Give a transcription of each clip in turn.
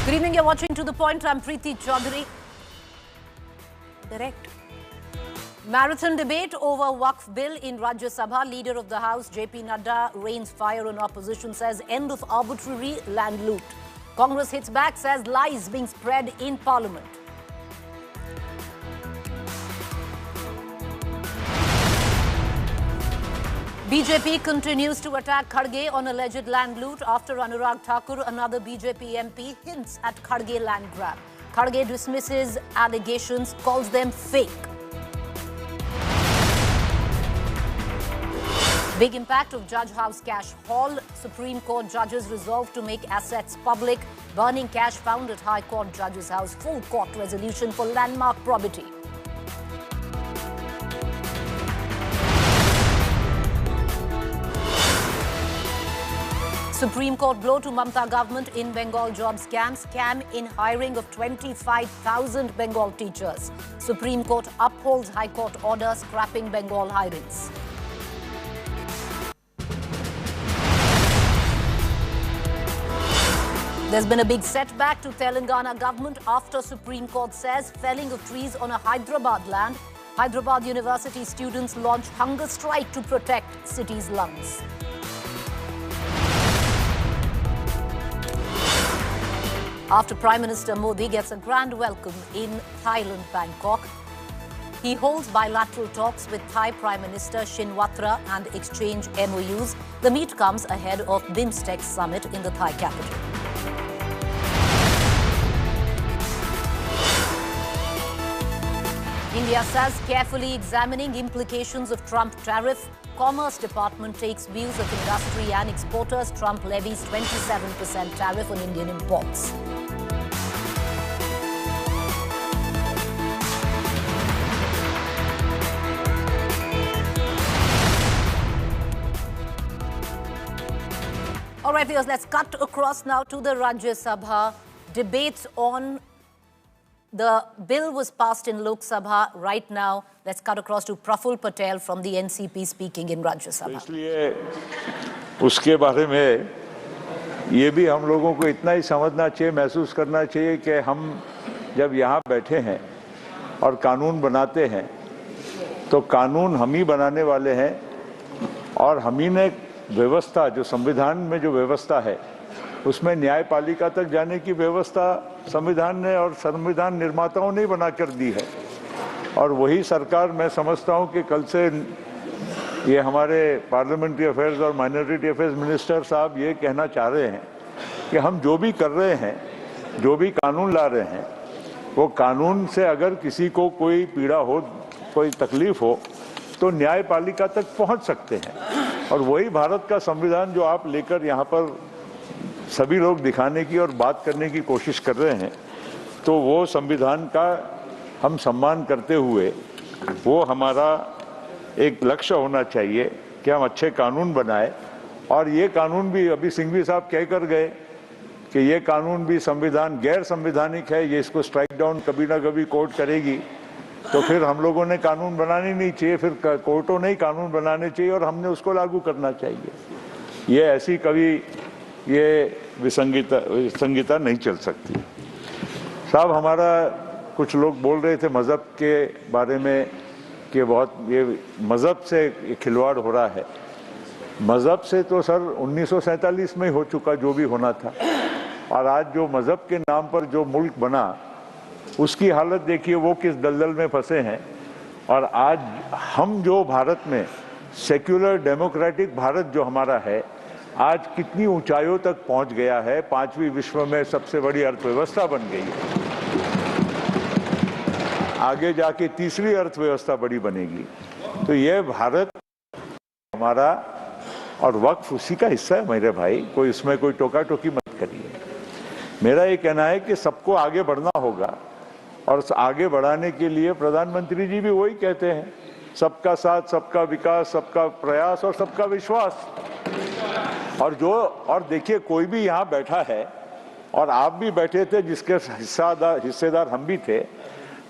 Good evening, you're watching To The Point. I'm Preeti Choudhry. Direct. Marathon debate over Waqf Bill in Rajya Sabha. Leader of the House, J.P. Nadda, rains fire on opposition, says end of arbitrary land loot. Congress hits back, says lies being spread in Parliament. BJP continues to attack Kharge on alleged land loot. After Anurag Thakur, another BJP MP hints at Kharge land grab. Kharge dismisses allegations, calls them fake. Big impact of Judge House cash haul. Supreme Court judges resolve to make assets public. Burning cash found at High Court Judge's House. Full court resolution for landmark probity. Supreme Court blow to Mamata government in Bengal job scams. Scam in hiring of 25,000 Bengal teachers. Supreme Court upholds High Court order scrapping Bengal hirings. There's been a big setback to Telangana government after Supreme Court says felling of trees on a Hyderabad land. Hyderabad University students launch hunger strike to protect city's lungs. After Prime Minister Modi gets a grand welcome in Thailand, Bangkok, he holds bilateral talks with Thai Prime Minister Shinawatra and exchange MOUs. The meet comes ahead of BIMSTEC summit in the Thai capital. India says carefully examining implications of Trump tariff. Commerce Department takes views of industry and exporters. Trump levies 27% tariff on Indian imports. All right, viewers, let's cut across now to the Rajya Sabha. Debates on the bill was passed in Lok Sabha. Right now, let's cut across to Praful Patel from the NCP speaking in Rajya Sabha. इसलिए उसके बारे में ये भी हम लोगों को इतना ही समझना चाहिए, महसूस करना चाहिए कि हम जब यहाँ बैठे हैं और कानून बनाते हैं तो कानून हम ही बनाने वाले हैं और हम ही ने व्यवस्था जो संविधान में जो व्यवस्था है उसमें न्यायपालिका तक जाने की व्यवस्था संविधान ने और संविधान निर्माताओं ने बना कर दी है और वही सरकार मैं समझता हूं कि कल से ये हमारे पार्लियामेंट्री अफेयर्स और माइनॉरिटी अफेयर्स मिनिस्टर साहब ये कहना चाह रहे हैं कि हम जो भी कर रहे हैं, जो भी कानून ला रहे हैं, वो कानून से अगर किसी को कोई पीड़ा हो, कोई तकलीफ हो तो न्यायपालिका तक पहुंच सकते हैं और वही भारत का संविधान जो आप लेकर यहाँ पर सभी लोग दिखाने की और बात करने की कोशिश कर रहे हैं, तो वो संविधान का हम सम्मान करते हुए वो हमारा एक लक्ष्य होना चाहिए कि हम अच्छे कानून बनाए और ये कानून भी अभी सिंघवी साहब कह कर गए कि ये कानून भी संविधान गैर संवैधानिक है, ये इसको स्ट्राइक डाउन कभी ना कभी कोर्ट करेगी, तो फिर हम लोगों ने कानून बनाने नहीं चाहिए, फिर कोर्टों ने ही कानून बनाने चाहिए और हमने उसको लागू करना चाहिए। ये ऐसी कभी ये विसंगीता नहीं चल सकती। साहब, हमारा कुछ लोग बोल रहे थे मज़हब के बारे में कि बहुत ये मज़हब से खिलवाड़ हो रहा है। मज़हब से तो सर 1947 में हो चुका जो भी होना था और आज जो मज़हब के नाम पर जो मुल्क बना उसकी हालत देखिए, वो किस दलदल में फंसे हैं। और आज हम जो भारत में सेक्युलर डेमोक्रेटिक भारत जो हमारा है आज कितनी ऊंचाइयों तक पहुंच गया है, 5वीं विश्व में सबसे बड़ी अर्थव्यवस्था बन गई है, आगे जाके 3री अर्थव्यवस्था बड़ी बनेगी। तो ये भारत हमारा और वक्फ उसी का हिस्सा है मेरे भाई, कोई इसमें कोई टोका टोकी मत करिए। मेरा ये कहना है कि सबको आगे बढ़ना होगा और आगे बढ़ाने के लिए प्रधानमंत्री जी भी वही कहते हैं, सबका साथ, सबका विकास, सबका प्रयास और सबका विश्वास। और देखिए, कोई भी यहाँ बैठा है और आप भी बैठे थे जिसके हिस्सेदार हम भी थे,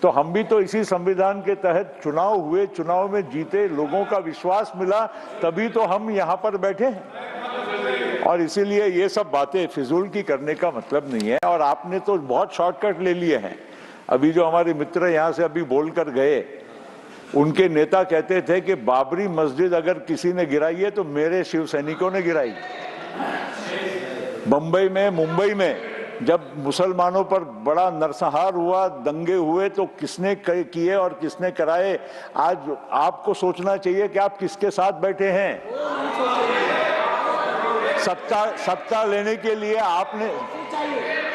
तो हम भी तो इसी संविधान के तहत चुनाव हुए, चुनाव में जीते, लोगों का विश्वास मिला, तभी तो हम यहाँ पर बैठे हैं। और इसीलिए ये सब बातें फिजूल की करने का मतलब नहीं है। और आपने तो बहुत शॉर्टकट ले लिए हैं। अभी जो हमारे मित्र यहाँ से अभी बोलकर गए, उनके नेता कहते थे कि बाबरी मस्जिद अगर किसी ने गिराई है तो मेरे शिव सैनिकों ने गिराई। बंबई में, मुंबई में जब मुसलमानों पर बड़ा नरसंहार हुआ, दंगे हुए, तो किसने किए और किसने कराए? आज आपको सोचना चाहिए कि आप किसके साथ बैठे हैं। सत्ता लेने के लिए आपने,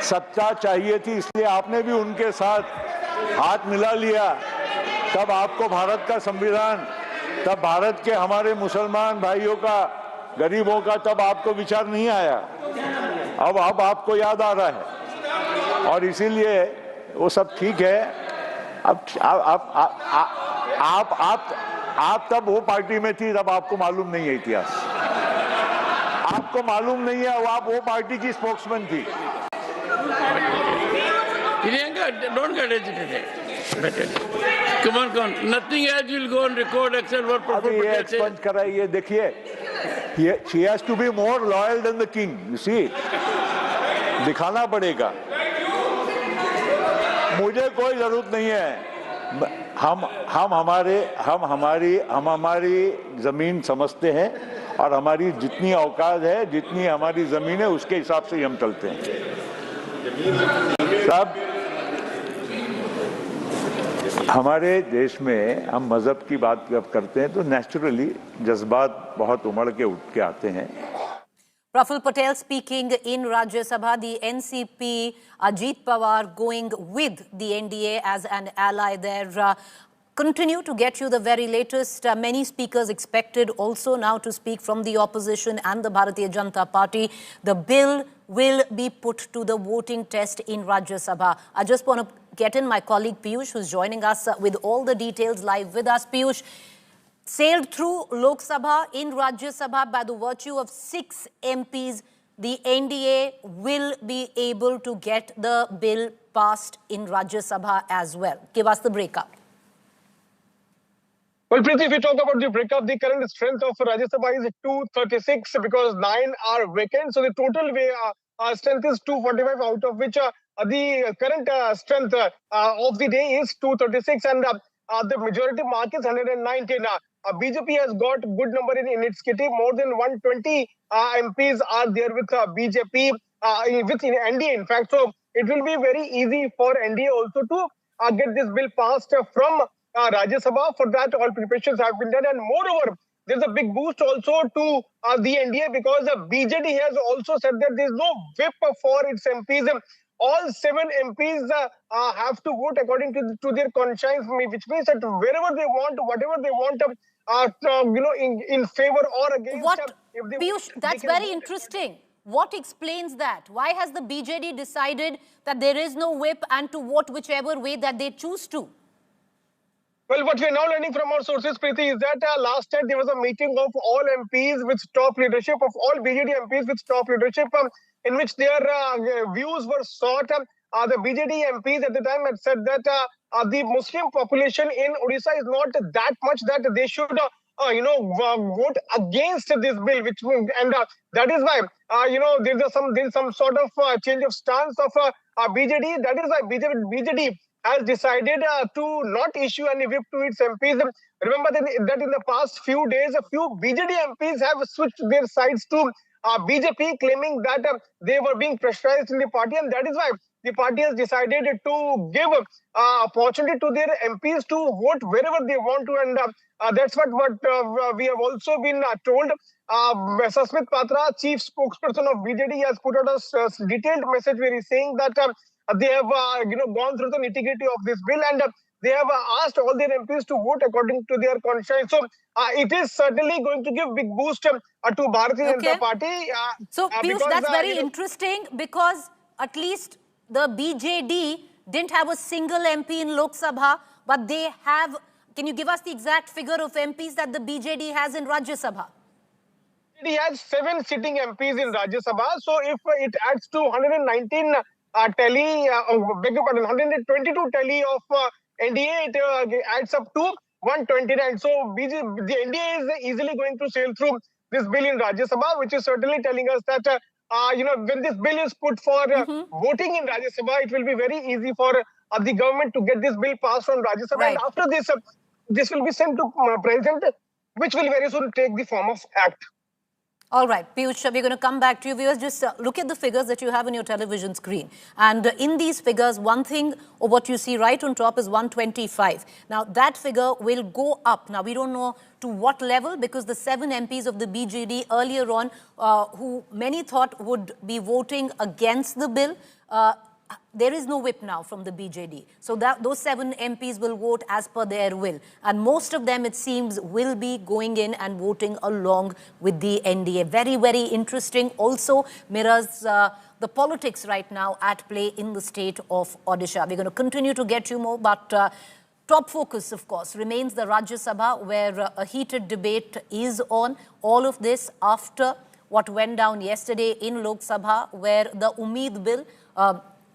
सत्ता चाहिए थी इसलिए आपने भी उनके साथ हाथ मिला लिया। तब आपको भारत का संविधान, तब भारत के हमारे मुसलमान भाइयों का, गरीबों का, तब आपको विचार नहीं आया। अब आपको याद आ रहा है। और इसीलिए वो सब ठीक है। अब आप तब वो पार्टी में थी, तब आपको मालूम नहीं है इतिहास, आपको मालूम नहीं है। आप वो पार्टी की स्पोक्समैन थी। Don't get agitated. Come on. Nothing else will go on record except what अभी ये एक्सपंज कराइए। देखिए, she has to be more loyal than the king. You see, दिखाना पड़ेगा। मुझे कोई जरूरत नहीं है। हम हमारी जमीन समझते हैं और हमारी जितनी औकात है, जितनी हमारी जमीन है, उसके हिसाब से ही हम चलते हैं। सब हमारे देश में हम मजहब की बात जब करते हैं तो नेचुरली जज्बात बहुत उमड़ के उठ के आते हैं। Praful Patel speaking in Rajya Sabha, the NCP Ajit Pawar going with the NDA as an ally there. Continue to get you the very latest. Many speakers expected also now to speak from the opposition and the Bharatiya Janata Party. The bill will be put to the voting test in Rajya Sabha. I just want to get in my colleague Piyush, who's joining us with all the details live with us. Piyush, sailed through Lok Sabha in Rajya Sabha by the virtue of 6 MPs, the NDA will be able to get the bill passed in Rajya Sabha as well. Give us the breakup. Well, Preeti, if we talk about the breakup, the current strength of Rajya Sabha is 236 because 9 are vacant. So the total strength is 245, out of which the current strength of the day is 236, and the majority mark is 119. BJP has got good number in its kitty. More than 120 MPs are there with BJP, with NDA in fact. So it will be very easy for NDA also to get this bill passed from Rajya Sabha. For that, all preparations have been done, and moreover, there's a big boost also to the NDA because the BJD has also said that there's no whip for its MPs. All 7 MPs have to vote according to their conscience, which means that wherever they want, whatever they want, in favor or against. What, Piyush, that's very interesting. What explains that? Why has the BJD decided that there is no whip and to vote whichever way that they choose to? Well, what we are now learning from our sources, Preeti, is that last night there was a meeting of all MPs with top leadership, of all BJD MPs with top leadership, in which their views were sought. The BJD MPs at the time had said that the Muslim population in Odisha is not that much that they should, vote against this bill, and that is why, there's some sort of change of stance of BJD. That is why BJD has decided to not issue any whip to its MPs. Remember that in the past few days, a few BJD MPs have switched their sides to BJP, claiming that they were being pressurized in the party, and that is why the party has decided to give opportunity to their MPs to vote wherever they want to, and that's what we have also been told. Sasmit Patra, chief spokesperson of BJD, has put out a detailed message where he's saying that they have gone through the nitty-gritty of this bill, and they have asked all their MPs to vote according to their conscience. So it is certainly going to give big boost to Bharatiya Janata Party. So Piyush, that's very interesting because at least the BJD didn't have a single MP in Lok Sabha, but they have. Can you give us the exact figure of MPs that the BJD has in Rajya Sabha? BJD has 7 sitting MPs in Rajya Sabha. So if it adds to 119 tally, 122 tally of NDA, it adds up to 129. So the NDA is easily going to sail through this bill in Rajya Sabha, which is certainly telling us that when this bill is put for voting in Rajya Sabha, it will be very easy for the government to get this bill passed on Rajya Sabha. Right. And after this, this will be sent to President, which will very soon take the form of Act. All right, Piyush, we're going to come back to you. Viewers, just look at the figures that you have on your television screen. And in these figures, one thing, or what you see right on top is 125. Now, that figure will go up. Now, we don't know to what level, because the 7 MPs of the BJD earlier on, who many thought would be voting against the bill, there is no whip now from the BJD. So those 7 MPs will vote as per their will. And most of them, it seems, will be going in and voting along with the NDA. Very, very interesting. Also mirrors the politics right now at play in the state of Odisha. We're going to continue to get you more, but top focus, of course, remains the Rajya Sabha, where a heated debate is on. All of this after what went down yesterday in Lok Sabha, where the Umeed Bill,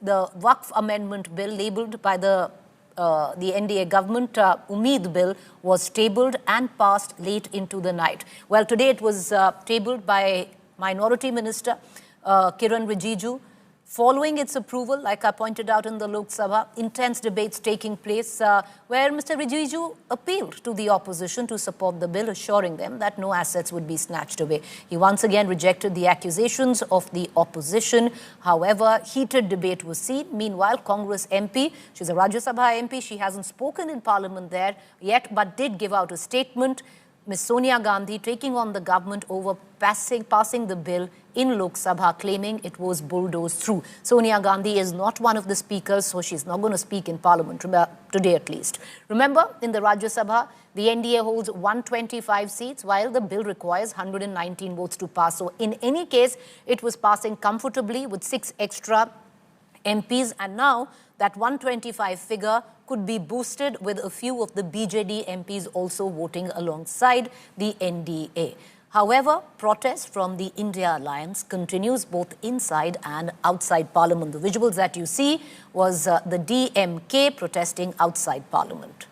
the Waqf Amendment Bill, labelled by the NDA government, Umeed Bill, was tabled and passed late into the night. Well, today it was tabled by Minority Minister Kiren Rijiju. Following its approval, like I pointed out in the Lok Sabha, intense debates taking place where Mr. Rijiju appealed to the opposition to support the bill, assuring them that no assets would be snatched away. He once again rejected the accusations of the opposition. However, heated debate was seen. Meanwhile, Congress MP, she's a Rajya Sabha MP, she hasn't spoken in Parliament there yet, but did give out a statement. Ms. Sonia Gandhi taking on the government over passing the bill in Lok Sabha, claiming it was bulldozed through. Sonia Gandhi is not one of the speakers, so she's not going to speak in Parliament, today at least. Remember, in the Rajya Sabha, the NDA holds 125 seats, while the bill requires 119 votes to pass. So in any case, it was passing comfortably with 6 extra MPs, and now that 125 figure could be boosted with a few of the BJD MPs also voting alongside the NDA. However, protest from the India Alliance continues both inside and outside Parliament. The visuals that you see was the DMK protesting outside Parliament.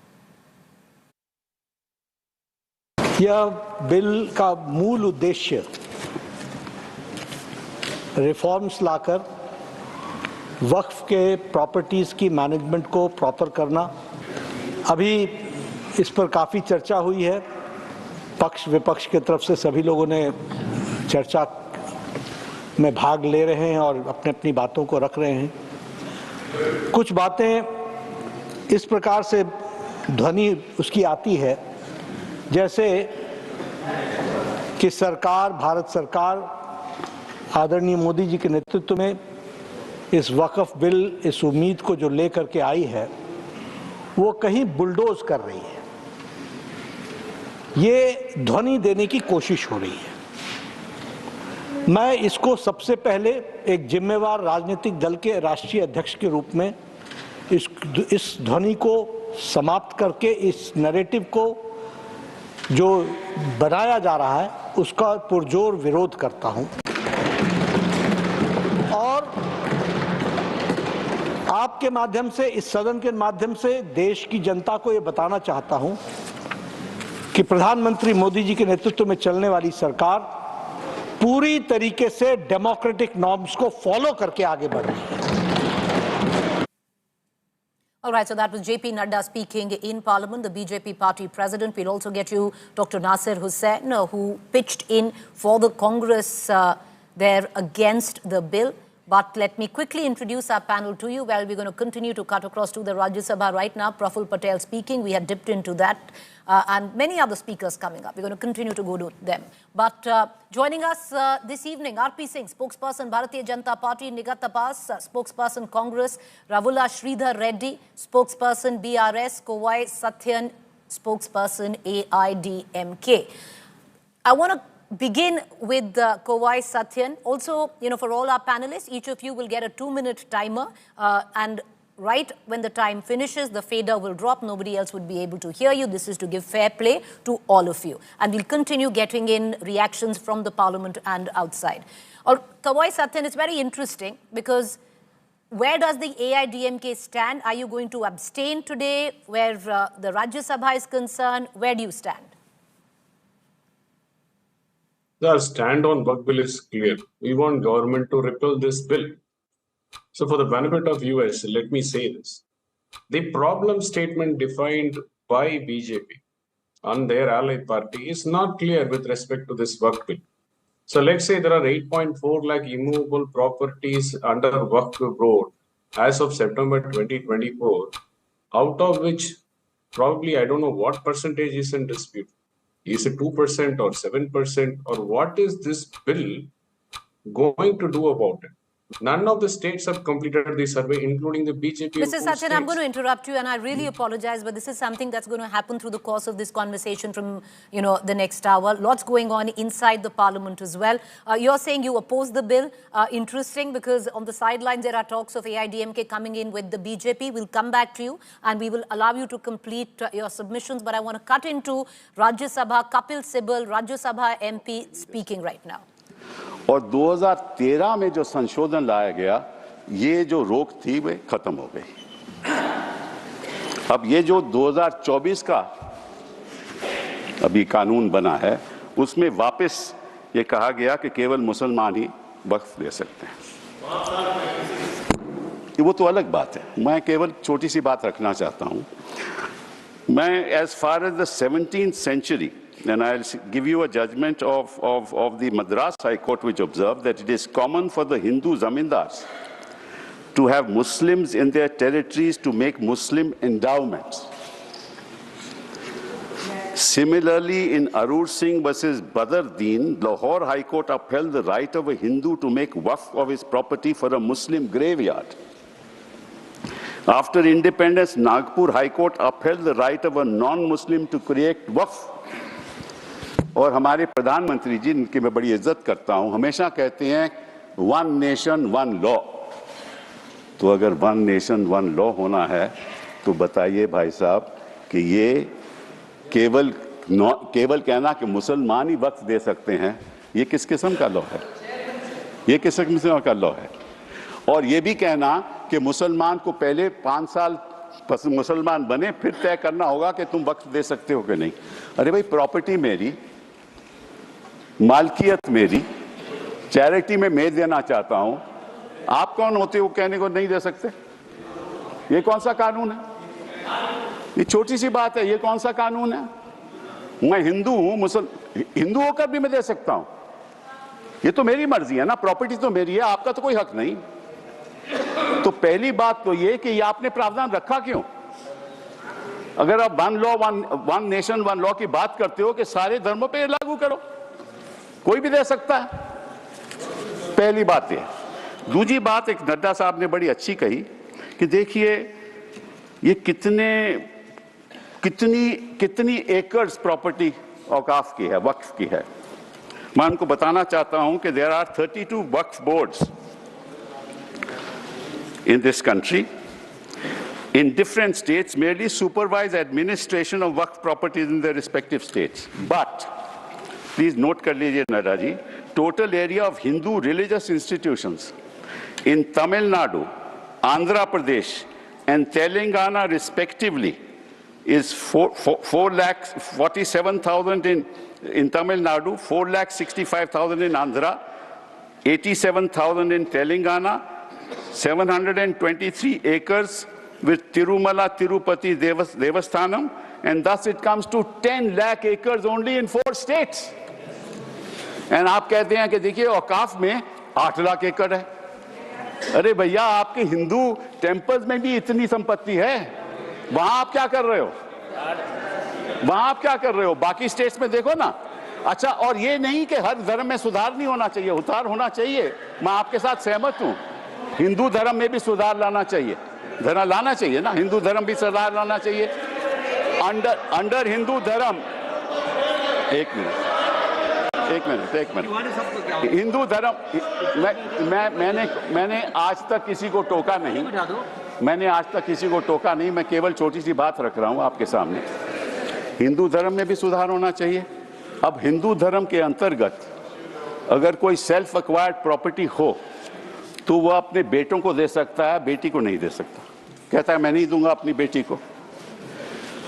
यह bill का मूल उद्देश्य reforms लाकर वक्फ के properties की management को proper करना। अभी इस पर काफ़ी चर्चा हुई है, पक्ष विपक्ष की तरफ से सभी लोगों ने चर्चा में भाग ले रहे हैं और अपने अपनी बातों को रख रहे हैं। कुछ बातें इस प्रकार से ध्वनि उसकी आती है जैसे कि सरकार, भारत सरकार आदरणीय मोदी जी के नेतृत्व में इस वक़्फ़ बिल, इस उम्मीद को जो लेकर के आई है, वो कहीं बुलडोज कर रही है। ये ध्वनि देने की कोशिश हो रही है। मैं इसको सबसे पहले एक जिम्मेवार राजनीतिक दल के राष्ट्रीय अध्यक्ष के रूप में इस ध्वनि को समाप्त करके इस नैरेटिव को जो बनाया जा रहा है उसका पुरजोर विरोध करता हूं और आपके माध्यम से, इस सदन के माध्यम से देश की जनता को ये बताना चाहता हूं कि प्रधानमंत्री मोदी जी के नेतृत्व में चलने वाली सरकार पूरी तरीके से डेमोक्रेटिक नॉर्म्स को फॉलो करके आगे बढ़ रही है। All right, so that was J.P. Nadda speaking in Parliament, the BJP party president. We'll also get you Dr. Nasir Hussain, who pitched in for the Congress there against the bill. But let me quickly introduce our panel to you. Well, we're going to continue to cut across to the Rajya Sabha right now. Praful Patel speaking. We had dipped into that. And many other speakers coming up. We're going to continue to go to them. But joining us this evening, R.P. Singh, spokesperson Bharatiya Janata Party, Nigat Tapas, spokesperson Congress, Ravula Sridhar Reddy, spokesperson BRS, Kovai Satyan, spokesperson AIDMK. I want to begin with Kovai Satyan. Also, for all our panelists, each of you will get a 2-minute timer. And right when the time finishes, the fader will drop. Nobody else would be able to hear you. This is to give fair play to all of you. And we'll continue getting in reactions from the Parliament and outside. Kovai Satyan, it's very interesting because where does the AIDMK stand? Are you going to abstain today? Where the Rajya Sabha is concerned, where do you stand? Our stand on Waqf Bill is clear. We want government to repeal this bill. So for the benefit of US, let me say this. The problem statement defined by BJP and their ally party is not clear with respect to this Waqf Bill. So let's say there are 8.4 lakh immovable properties under Waqf Board as of September 2024, out of which probably I don't know what percentage is in dispute. Is it 2% or 7%, or what is this bill going to do about it? None of the states have completed the survey, including the BJP. Mr. Sachin, I'm going to interrupt you, and I really apologize, but this is something that's going to happen through the course of this conversation from, the next hour. Lots going on inside the parliament as well. You're saying you oppose the bill. Interesting, because on the sidelines there are talks of AIDMK coming in with the BJP. We'll come back to you, and we will allow you to complete your submissions. But I want to cut into Rajya Sabha, Kapil Sibal, Rajya Sabha MP, speaking right now. और 2013 में जो संशोधन लाया गया, ये जो रोक थी वे खत्म हो गई। अब ये जो 2024 का अभी कानून बना है, उसमें वापस ये कहा गया कि केवल मुसलमान ही वक्फ दे सकते हैं। वो तो अलग बात है, मैं केवल छोटी सी बात रखना चाहता हूँ। मैं as far as the 17th century, and I'll give you a judgment of the Madras High Court, which observed that it is common for the Hindu zamindars to have Muslims in their territories to make Muslim endowments. Similarly, in Arur Singh versus Badr Deen, Lahore High Court upheld the right of a Hindu to make waqf of his property for a Muslim graveyard. After independence, Nagpur High Court upheld the right of a non-Muslim to create waqf. और हमारे प्रधानमंत्री जी, इनकी मैं बड़ी इज्जत करता हूं, हमेशा कहते हैं वन नेशन वन लॉ। तो अगर वन नेशन वन लॉ होना है तो बताइए भाई साहब कि ये केवल कहना कि मुसलमान ही वक्फ दे सकते हैं, ये किस किस्म का लॉ है? ये किस किस्म का लॉ है? और ये भी कहना कि मुसलमान को पहले 5 साल मुसलमान बने फिर तय करना होगा कि तुम वक्फ दे सकते हो कि नहीं। अरे भाई, प्रॉपर्टी मेरी, मालकियत मेरी, चैरिटी में मैं देना चाहता हूं, आप कौन होते हो कहने को नहीं दे सकते? ये कौन सा कानून है? ये छोटी सी बात है, ये कौन सा कानून है? मैं हिंदू हूं, हिंदू होकर भी मैं दे सकता हूं। ये तो मेरी मर्जी है ना, प्रॉपर्टी तो मेरी है, आपका तो कोई हक नहीं। तो पहली बात तो ये कि ये आपने प्रावधान रखा क्यों? अगर आप वन नेशन वन लॉ की बात करते हो कि सारे धर्मों पे लागू करो, कोई भी दे सकता है। पहली बात है। दूसरी बात, एक नड्डा साहब ने बड़ी अच्छी कही कि देखिए ये कितनी एकर्स प्रॉपर्टी औकाफ की है, वक्फ की है। मैं उनको बताना चाहता हूं कि there are 32 Waqf boards in this country in different states merely supervise administration of waqf properties in their respective states. But please note kar lijiye Nadda ji, total area of Hindu religious institutions in Tamil Nadu, Andhra Pradesh and Telangana respectively is 4,47,000 in Tamil Nadu, 4,65,000 in Andhra, 87,000 in Telangana, 723 acres with Tirumala Tirupati Devasthanam, and thus it comes to 10 lakh acres only in 4 states. And आप कहते हैं कि देखिए औकाफ में 8 लाख एकड़ है। अरे भैया, आपके हिंदू टेम्पल्स में भी इतनी संपत्ति है, वहां आप क्या कर रहे हो? वहां आप क्या कर रहे हो? बाकी स्टेट्स में देखो ना। अच्छा, और ये नहीं कि हर धर्म में सुधार नहीं होना चाहिए, उतार होना चाहिए, मैं आपके साथ सहमत हूं। हिंदू धर्म में भी सुधार लाना चाहिए, लाना चाहिए ना, हिंदू धर्म भी सुधार लाना चाहिए। अंडर हिंदू धर्म, एक मिनट, हिंदू धर्म, मैंने आज तक किसी को टोका नहीं, मैं केवल छोटी सी बात रख रहा हूं आपके सामने। हिंदू धर्म में भी सुधार होना चाहिए। अब हिंदू धर्म के अंतर्गत अगर कोई सेल्फ एक्वायर्ड प्रॉपर्टी हो तो वह अपने बेटों को दे सकता है, बेटी को नहीं दे सकता। कहता है मैं नहीं दूंगा अपनी बेटी को।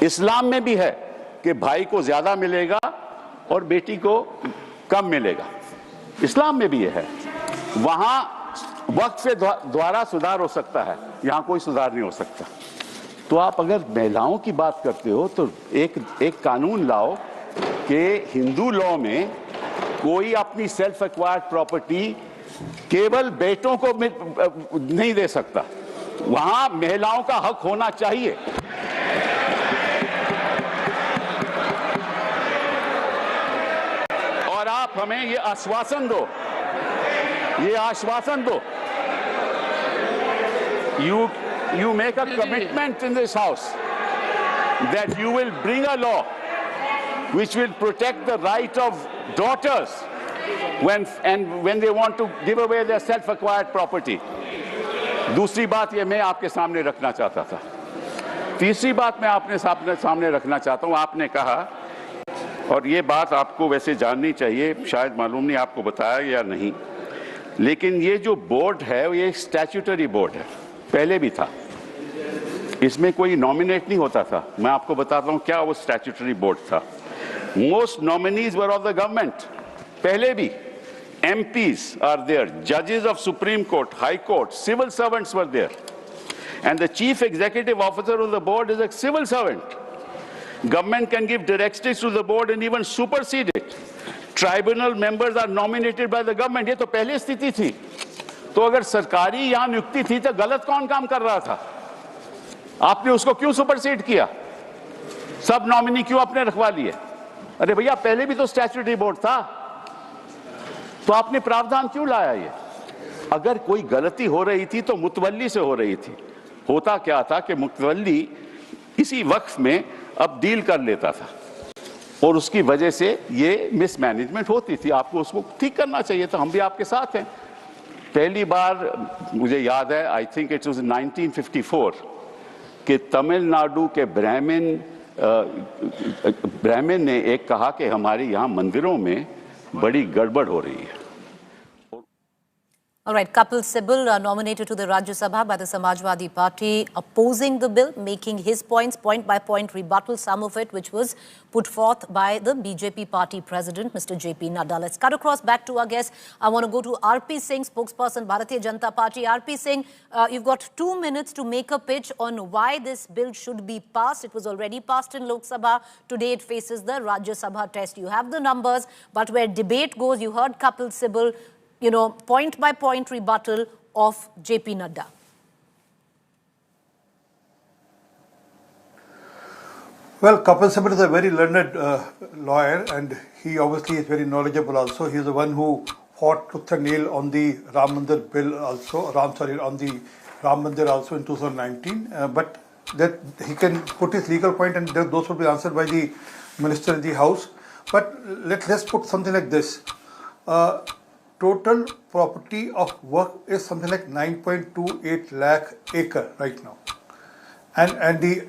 इस्लाम में भी है कि भाई को ज्यादा मिलेगा और बेटी को कम मिलेगा। इस्लाम में भी यह है, वहां वक्फ के द्वारा सुधार हो सकता है, यहां कोई सुधार नहीं हो सकता। तो आप अगर महिलाओं की बात करते हो तो एक कानून लाओ कि हिंदू लॉ में कोई अपनी सेल्फ एक्वायर्ड प्रॉपर्टी केवल बेटों को नहीं दे सकता, वहां महिलाओं का हक होना चाहिए। और आप हमें ये आश्वासन दो, you make a commitment in this house that you will bring a law which will protect the right of daughters when they want to give away their self-acquired property. दूसरी बात ये मैं आपके सामने रखना चाहता था। तीसरी बात मैं आपने सामने रखना चाहता हूँ। आपने कहा, और ये बात आपको वैसे जाननी चाहिए, शायद मालूम नहीं आपको बताया या नहीं, लेकिन ये जो बोर्ड है ये एक स्टैट्यूटरी बोर्ड है, पहले भी था, इसमें कोई नॉमिनेट नहीं होता था। मैं आपको बताता हूँ क्या वो स्टैट्यूटरी बोर्ड था। Most nominees were of the government, पहले भी। MPs are there, judges of Supreme Court, High Court, civil servants were there, and the chief executive officer of the board is a civil servant. Government can give directives to the board and even supersede it. Tribunal members are nominated by the government. ये तो पहले स्थिति थी। तो अगर सरकारी यहाँ नियुक्ति थी तो गलत कौन काम कर रहा था? आपने उसको क्यों सुपरसीड किया? सब नॉमिनी क्यों आपने रखवा लिए? अरे भैया, पहले भी तो स्टैट्यूटरी बोर्ड था, तो आपने प्रावधान क्यों लाया? ये अगर कोई गलती हो रही थी तो मुतवल्ली से हो रही थी। होता क्या था कि मुतवल्ली इसी वक्फ में अब डील कर लेता था और उसकी वजह से ये मिसमैनेजमेंट होती थी। आपको उसको ठीक करना चाहिए था। हम भी आपके साथ हैं। पहली बार मुझे याद है, आई थिंक इट वाज 1954, कि तमिलनाडु के ब्राह्मण ने एक कहा कि हमारे यहाँ मंदिरों में बड़ी गड़बड़ हो रही है। All right, Kapil Sibal, nominated to the Rajya Sabha by the Samajwadi Party, opposing the bill, making his points, point by point rebuttal, some of it which was put forth by the BJP Party President, Mr. J.P. Nadda. Let's cut across back to our guest. I want to go to R.P. Singh, spokesperson, Bharatiya Janata Party. R.P. Singh, you've got 2 minutes to make a pitch on why this bill should be passed. It was already passed in Lok Sabha. Today it faces the Rajya Sabha test. You have the numbers, but where debate goes, you heard Kapil Sibal, point by point rebuttal of J.P. Nadda. Well, Kapil Sibal is a very learned lawyer, and he obviously is very knowledgeable also. He is the one who fought tooth and nail on the Ram Mandir bill also, on the Ram Mandir also in 2019. But that he can put his legal point, and those will be answered by the minister in the house. But let's put something like this. Total property of Waqf is something like 9.28 lakh acre right now, and the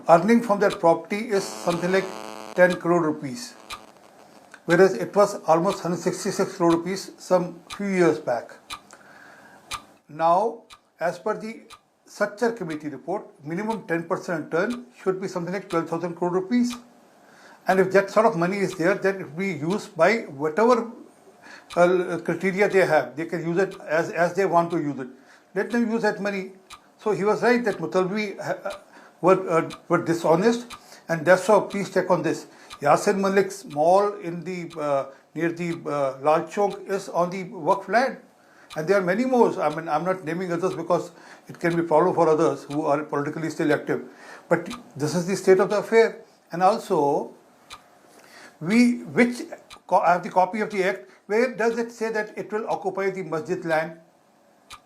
earning from that property is something like 10 crore rupees, whereas it was almost 166 crore rupees some few years back. Now, as per the Structure Committee report, minimum 10% return should be something like 12,000 crore rupees, and if that sort of money is there, then it will be used by whatever criteria they have. They can use it as they want to use it. Let them use that money. So he was right that Mutalbi were dishonest, and that's how please check on this. Yasir Malik's mall in the near the Lal Chowk is on the Waqf land, and there are many more. I mean, I'm not naming others because it can be a problem for others who are politically still active. But this is the state of the affair. And also, I have the copy of the act. Where does it say that it will occupy the masjid land?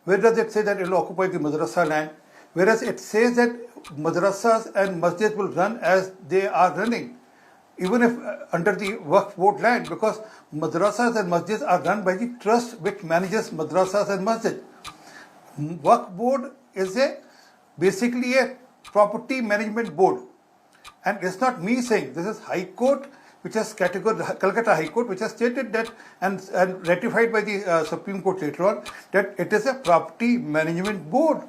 Where does it say that it will occupy the madrasa land? Whereas it says that madrasas and masjids will run as they are running, even if under the Waqf board land, because madrasas and masjids are run by the trust which manages madrasas and masjid. Waqf board is basically a property management board. And it's not me saying, this is High Court, which has Calcutta High Court, which has stated that and ratified by the Supreme Court later on, that it is a property management board.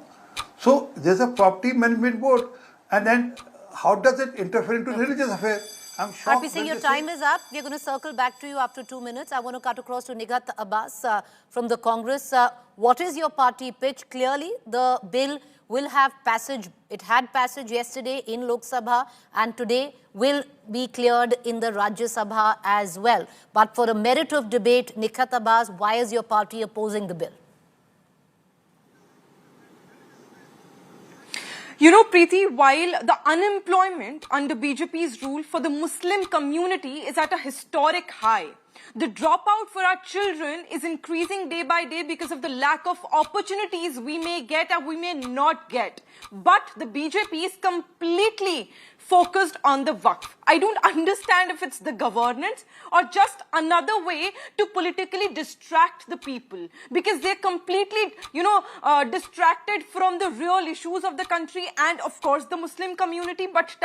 So there's a property management board, and then how does it interfere into religious affairs? I'm shocked. RP Singh, your time is up. We're going to circle back to you after 2 minutes. I want to cut across to Nighat Abbas from the Congress. What is your party pitch? Clearly, the bill will have passage. It had passage yesterday in Lok Sabha and today will be cleared in the Rajya Sabha as well. But for a merit of debate, Nighat Abbas, why is your party opposing the bill? You know, Preeti, while the unemployment under BJP's rule for the Muslim community is at a historic high, the dropout for our children is increasing day by day because of the lack of opportunities we may get or we may not get. But the BJP is completely focused on the Waqf. I don't understand if it's the governance or just another way to politically distract the people, because they're completely, distracted from the real issues of the country and, of course, the Muslim community, but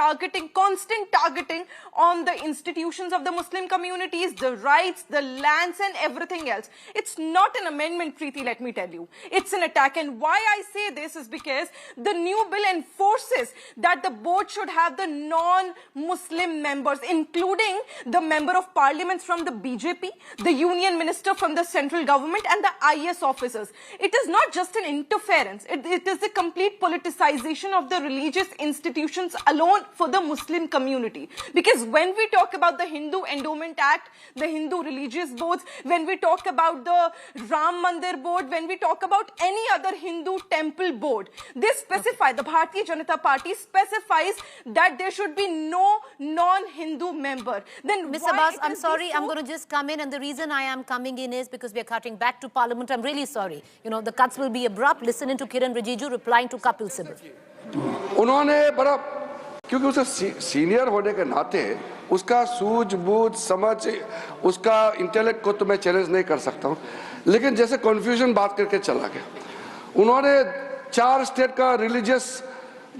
constant targeting on the institutions of the Muslim communities, the rights, the lands and everything else. It's not an amendment, Preeti, let me tell you. It's an attack. And why I say this is because the new bill enforces that the board should have the non-Muslim members, including the member of parliaments from the BJP, the union minister from the central government and the IS officers. It is not just an interference. It is a complete politicization of the religious institutions alone for the Muslim community. Because when we talk about the Hindu Endowment Act, the Hindu religious boards, when we talk about the Ram Mandir board, when we talk about any other Hindu temple board, they specify, the Bharatiya Janata Party specifies that there should be no non-Hindu member. Then Ms. Abbas, I'm sorry, I'm going to just come in, and the reason I am coming in is because we are cutting back to Parliament. I'm really sorry. The cuts will be abrupt. Listen into Kiren Rijiju replying to Kapil Sibal. उन्होंने बड़ा, क्योंकि उसे senior होने के नाते उसका सूझबूझ समझ उसका इंटेलेक्ट को तो मैं चैलेंज नहीं कर सकता हूँ, लेकिन जैसे कन्फ्यूजन बात करके चला गया, उन्होंने 4 स्टेट का रिलीजियस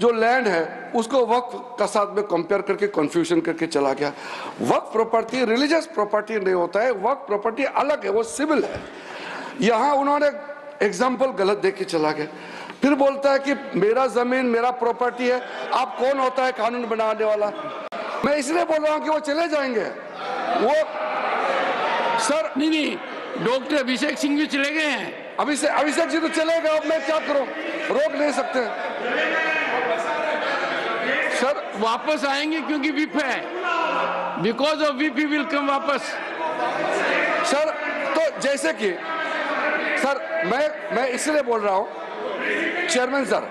जो लैंड है उसको वक्फ का साथ में कंपेयर करके कंफ्यूजन करके चला गया। वक्फ प्रॉपर्टी रिलीजियस प्रॉपर्टी नहीं होता है, वक्फ प्रॉपर्टी अलग है, वो सिविल है। यहाँ उन्होंने एग्जाम्पल गलत देके चला गया, फिर बोलता है कि मेरा जमीन मेरा प्रॉपर्टी है। आप कौन होता है कानून बनाने वाला? मैं इसलिए बोल रहा हूँ कि वो चले जाएंगे। वो सर नहीं, डॉक्टर अभिषेक सिंह भी चले गए हैं। अभिषेक जी तो चले गए, अब मैं क्या करूँ, रोक नहीं सकते सर। वापस आएंगे क्योंकि विप है, because of whip will come वापस। सर तो जैसे कि सर मैं इसलिए बोल रहा हूँ चेयरमैन सर,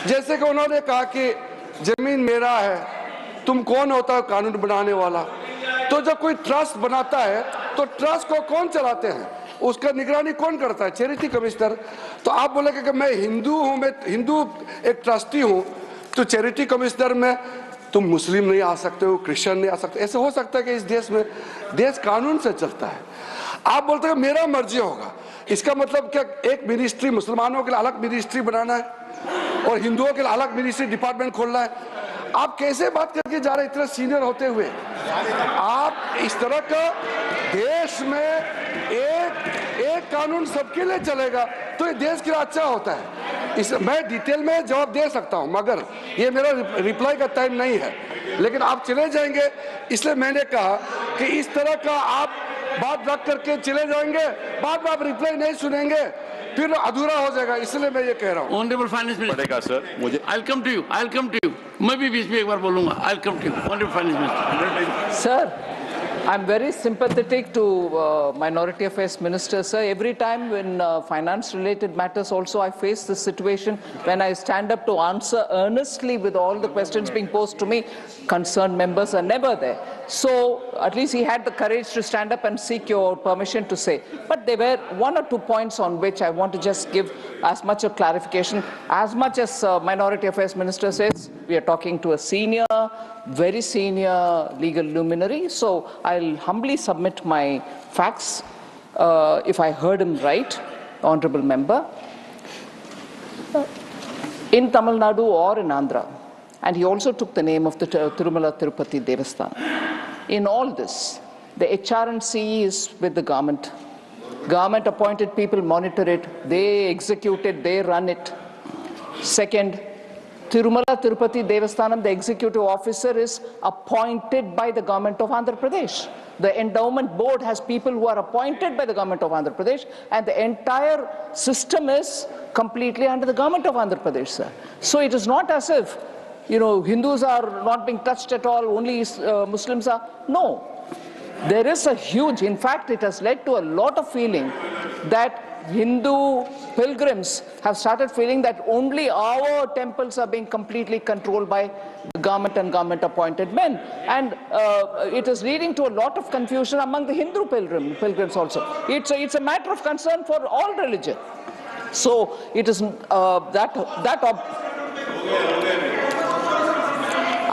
जैसे कि उन्होंने कहा कि जमीन मेरा है, तुम कौन होता है कानून बनाने वाला? तो जब कोई ट्रस्ट बनाता है तो ट्रस्ट को कौन चलाते हैं, उसका निगरानी कौन करता है? Charity commissioner. तो आप बोलेंगे कि मैं हिंदू हूं, मैं हिंदू एक ट्रस्टी हूं, तो चैरिटी कमिश्नर में तुम मुस्लिम नहीं आ सकते हो, क्रिश्चियन नहीं आ सकते। ऐसे हो सकता है कि इस देश में देश कानून से चलता है। आप बोलते हैं मेरा मर्जी होगा, इसका मतलब क्या एक मिनिस्ट्री मुसलमानों के लिए अलग मिनिस्ट्री बनाना है और हिंदुओं के लिए अलग मिनिस्ट्री डिपार्टमेंट खोलना है? आप कैसे बात करके जा रहे इतने सीनियर होते हुए? आप इस तरह का देश में एक कानून सबके लिए चलेगा तो ये देश के लिए अच्छा होता है। मैं डिटेल में जवाब दे सकता हूं, मगर ये मेरा रिप्लाई का टाइम नहीं है। लेकिन आप चले जाएंगे, इसलिए मैंने कहा कि इस तरह का आप बात रख करके चले जाएंगे, बाद में आप रिप्लाई नहीं सुनेंगे, फिर अधूरा हो जाएगा। इसलिए मैं ये कह रहा हूँ। ऑनरेबल फाइनेंस मिनिस्टर सर, मुझे I'll come to you. मैं भी बीच में एक बार बोलूंगा। I'll come to you, honourable finance minister. Sir, I'm very sympathetic to Minority Affairs Minister, sir. Every time when finance-related matters also I face this situation, when I stand up to answer earnestly with all the questions being posed to me, concerned members are never there. So at least he had the courage to stand up and seek your permission to say. But there were 1 or 2 points on which I want to just give as much of clarification. As much as Minority Affairs Minister says, we are talking to a senior, very senior legal luminary. So I'll humbly submit my facts, if I heard him right, Honorable Member. In Tamil Nadu or in Andhra, and he also took the name of the Tirumala Tirupati Devasthan. In all this, the HR&C is with the government. Government appointed people monitor it, they execute it, they run it. Second, Tirumala Tirupati Devasthanam, the executive officer, is appointed by the government of Andhra Pradesh. The endowment board has people who are appointed by the government of Andhra Pradesh, and the entire system is completely under the government of Andhra Pradesh, sir. So it is not as if, Hindus are not being touched at all, only Muslims are. No. There is a huge, in fact, it has led to a lot of feeling that Hindu pilgrims have started feeling that only our temples are being completely controlled by the government and government-appointed men. And it is leading to a lot of confusion among the Hindu pilgrims also. It's a matter of concern for all religion. So it is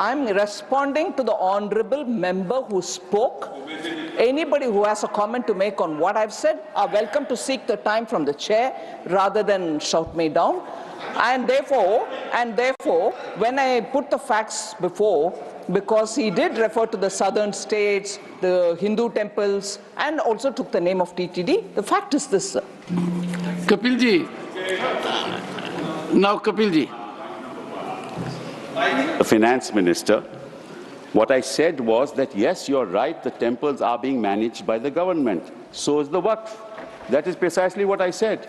I'm responding to the honorable member who spoke. Anybody who has a comment to make on what I've said are welcome to seek the time from the chair rather than shout me down. And therefore, when I put the facts before, because he did refer to the southern states, the Hindu temples, and also took the name of TTD, the fact is this, sir. Kapilji. Now, Kapilji. The finance minister, what I said was that yes, you're right, the temples are being managed by the government. So is the Waqf. That is precisely what I said.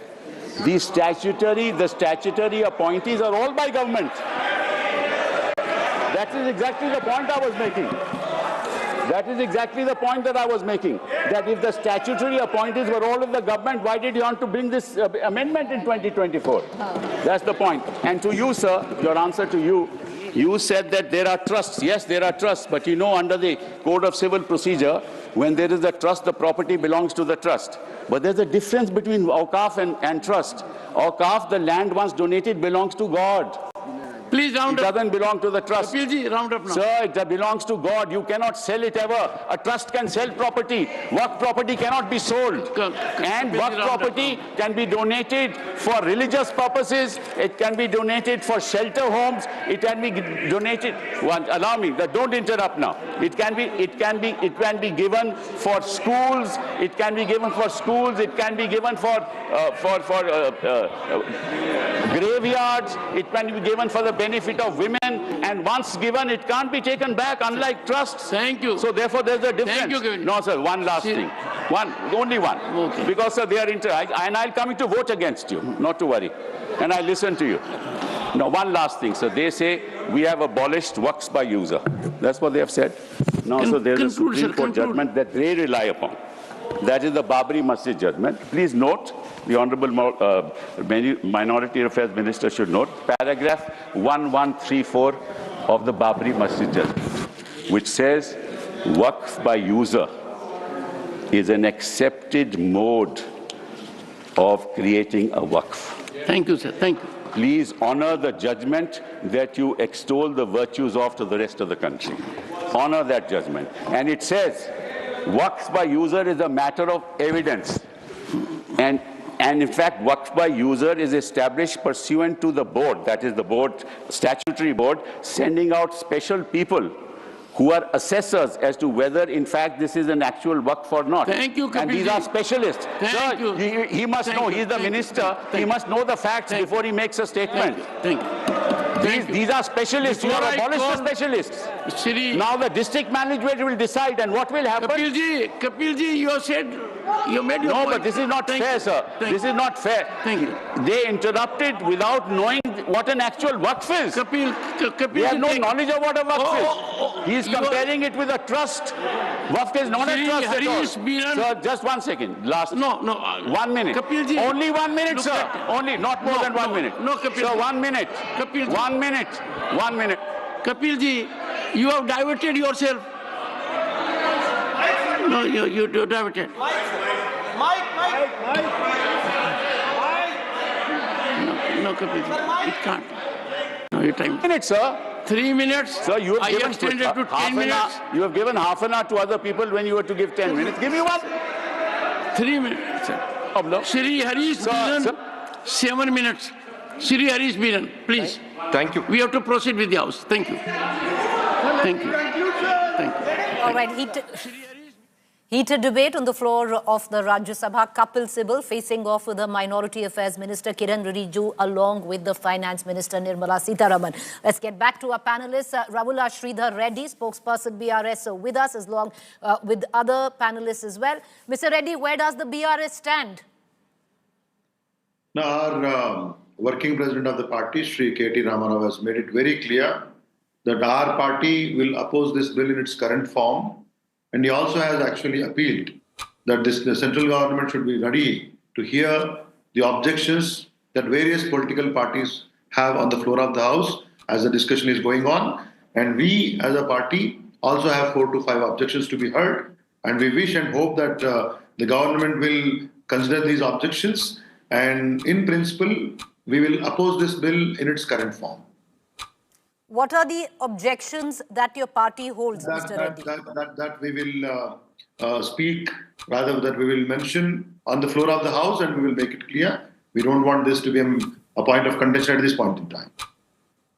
The statutory appointees are all by government. That is exactly the point I was making. That is exactly the point that I was making. That if the statutory appointees were all of the government, why did you want to bring this amendment in 2024? That's the point. And to you, sir, your answer to you, you said that there are trusts. Yes, there are trusts. But under the Code of Civil Procedure, when there is a trust, the property belongs to the trust. But there's a difference between Awqaf and trust. Awqaf, the land once donated, belongs to God. Please round up. It doesn't belong to the trust. Kapilji, round up now. Sir, it belongs to God. You cannot sell it ever. A trust can sell property. Waqf property cannot be sold. And Waqf property can be donated for religious purposes. It can be donated for shelter homes. It can be donated. Allow me. Don't interrupt now. It can be given for schools. It can be given for schools. It can be given for graveyards. It can be given for the benefit of women, and once given, it can't be taken back, unlike trusts. Thank you. So therefore, there's a difference. Thank you, Kiren. No, sir, one last thing. Only one. Okay. Because, sir, they are and I'll come to vote against you, not to worry. And I'll listen to you. Now, one last thing, sir. They say we have abolished Waqfs by user. That's what they have said. Now, so there's a Supreme Court judgment that they rely upon. That is the Babri Masjid judgment. Please note, the Honorable Minority Affairs Minister should note, paragraph 1134 of the Babri Masjid judgment, which says Waqf by user is an accepted mode of creating a Waqf. Thank you, sir. Thank you. Please honor the judgment that you extol the virtues of to the rest of the country. Honor that judgment. And it says, Waqf by user is a matter of evidence. And in fact, Waqf by user is established pursuant to the board, that is the board, statutory board, sending out special people who are assessors as to whether, in fact, this is an actual Waqf or not. Thank you, Kapil. And these are specialists. Thank you. He must know. He's the minister. He must know the facts before he makes a statement. Thank you. These are specialists. You are abolished the specialists. Now the district management will decide, and what will happen? Kapilji, you said, you made your point. No, but this is not fair, sir. This is not fair. Thank you. They interrupted without knowing what an actual Waqf is. Kapil, they have no knowledge of what a Waqf is. He is comparing it with a trust. Waqf is not a trust at all. Sir, just 1 second. Last. No. 1 minute. Kapilji. Only 1 minute, sir. Only, not more than 1 minute. No, Kapilji. Sir, 1 minute. Kapilji. 1 minute. 1 minute. Kapilji, you have diverted yourself. No, you diverted. Mike. No, Kapilji. It can't. No, your time. 1 minute, sir. 3 minutes. Sir, you have given extended to 10 minutes. You have given half an hour to other people when you were to give 10 minutes. Give me one. 3 minutes, sir. Shri Harish Bilan, 7 minutes. Shri Harish Bilan, please. Thank you. We have to proceed with the House. Thank you. Thank you. Thank you. All right. Heated debate on the floor of the Rajya Sabha. Kapil Sibal facing off with the Minority Affairs Minister Kiren Rijiju along with the Finance Minister Nirmala Sitharaman. Let's get back to our panelists. Ravula Sridhar Reddy, spokesperson BRS, with us along with other panelists as well. Mr. Reddy, where does the BRS stand? Now, our working president of the party, Shri K.T. Ramarao, has made it very clear that our party will oppose this bill in its current form. And he also has actually appealed that the central government should be ready to hear the objections that various political parties have on the floor of the House as the discussion is going on. And we, as a party, also have 4 to 5 objections to be heard. And we wish and hope that the government will consider these objections. And in principle, we will oppose this bill in its current form. What are the objections that your party holds, Mr. Reddy? That we will speak, rather that we will mention on the floor of the House, and we will make it clear. We don't want this to be a point of contention at this point in time.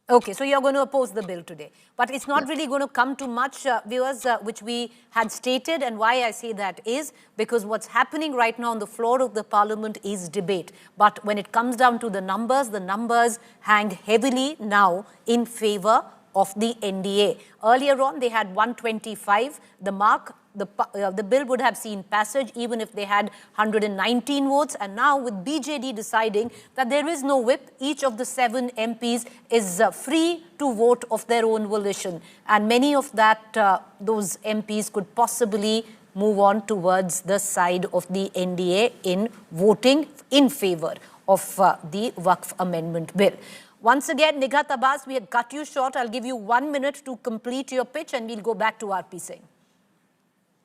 Okay, so you're going to oppose the bill today. But it's not really going to come to much, viewers, which we had stated. And why I say that is because what's happening right now on the floor of the parliament is debate. But when it comes down to the numbers hang heavily now in favor of the NDA. Earlier on, they had 125, the mark. The bill would have seen passage even if they had 119 votes. And now with BJD deciding that there is no whip, each of the 7 MPs is free to vote of their own volition. And many of those MPs could possibly move on towards the side of the NDA in voting in favor of the Waqf Amendment Bill. Once again, Nighat Abbas, we have cut you short. I'll give you 1 minute to complete your pitch and we'll go back to RP Singh.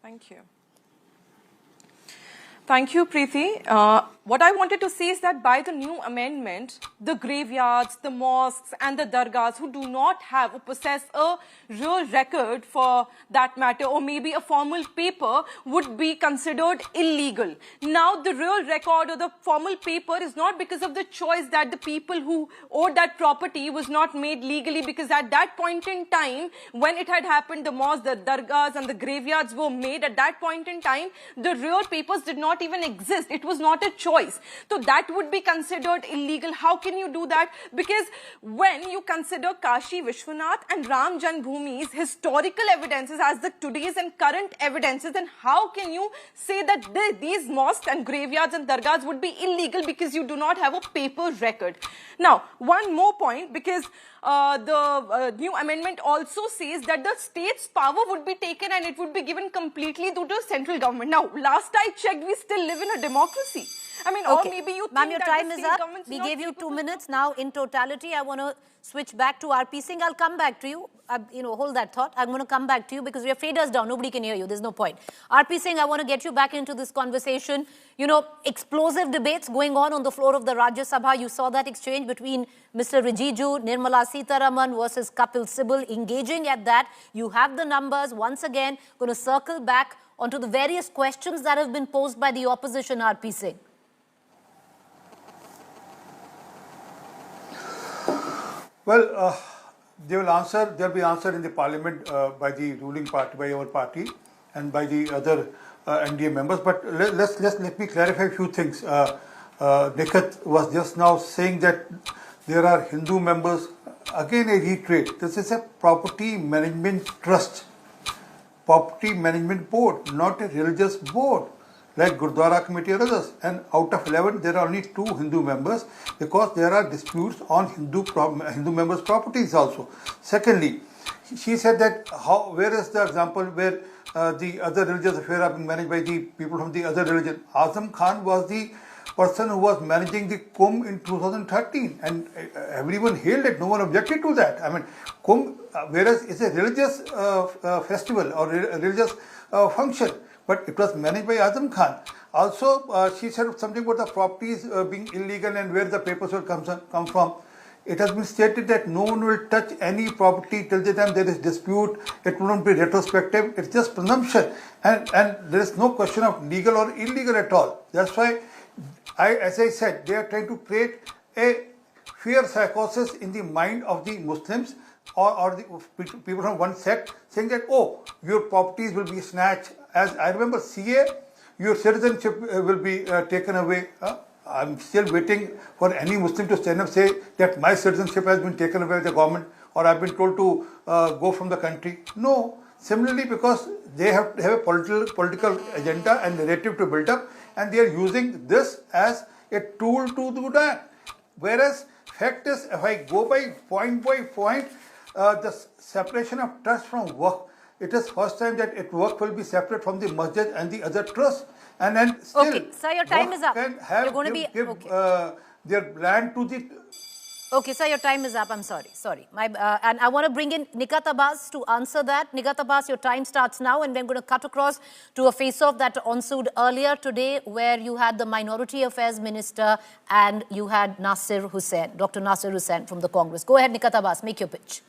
Thank you. Thank you, Preeti. What I wanted to say is that by the new amendment, the graveyards, the mosques and the dargahs who do not have or possess a real record for that matter, or maybe a formal paper, would be considered illegal. Now, the real record or the formal paper is not because of the choice that the people who owned that property was not made legally, because at that point in time, when it had happened, the mosques, the dargahs and the graveyards were made. At that point in time, the real papers did not even exist. It was not a choice. So that would be considered illegal. How can you do that? Because when you consider Kashi Vishwanath and Ram Janmabhoomi's historical evidences as the today's and current evidences, then how can you say that these mosques and graveyards and dargahs would be illegal because you do not have a paper record? Now, one more point, because the new amendment also says that the state's power would be taken and it would be given completely to the central government. Now, last I checked, we still live in a democracy. I mean, okay. Or maybe you think Ma'am, your that time the is state up. government's We not gave you 2 capable. minutes. Now, in totality, I want to switch back to RP Singh. I'll come back to you. Hold that thought. I'm going to come back to you because your fader's down. Nobody can hear you. There's no point. RP Singh, I want to get you back into this conversation. Explosive debates going on the floor of the Rajya Sabha. You saw that exchange between Mr. Rijiju, Nirmala Sitharaman versus Kapil Sibal, engaging at that. You have the numbers. Once again, going to circle back onto the various questions that have been posed by the opposition, RP Singh. Well, they will answer. They'll be answered in the parliament by the ruling party, by our party, and by the other NDA members. But let me clarify a few things. Nikhat was just now saying that there are Hindu members. Again, I reiterate, this is a property management trust, property management board, not a religious board like Gurdwara Committee or others. And out of 11, there are only 2 Hindu members because there are disputes on Hindu members' properties also. Secondly, she said that where is the example where the other religious affairs are being managed by the people from the other religion? Azam Khan was the person who was managing the Kumbh in 2013, and everyone hailed it. No one objected to that. I mean, Kumbh, whereas it's a religious festival or a religious function, but it was managed by Azam Khan. Also, she said something about the properties being illegal and where the papers will come from. It has been stated that no one will touch any property till the time there is dispute. It will not be retrospective. It's just presumption. And there is no question of legal or illegal at all. That's why, as I said, they are trying to create a fear psychosis in the mind of the Muslims or the people from one sect, saying that, oh, your properties will be snatched as I remember CA, your citizenship will be taken away. I'm still waiting for any Muslim to stand up and say that my citizenship has been taken away by the government, or I've been told to go from the country. No. Similarly, because they have a political agenda and narrative to build up, and they are using this as a tool to do that. Whereas fact is, if I go by point, the separation of trust from Waqf, it is first time that Waqf will be separate from the masjid and the other trust, and then still, okay, sir, your time is up. You're going to give their land to the. Okay, sir, your time is up. I'm sorry. And I want to bring in Nikat Abbas to answer that. Nikat Abbas, your time starts now, and we're going to cut across to a face-off that ensued earlier today, where you had the Minority Affairs Minister and you had Dr. Nasir Hussain from the Congress. Go ahead, Nikat Abbas, make your pitch.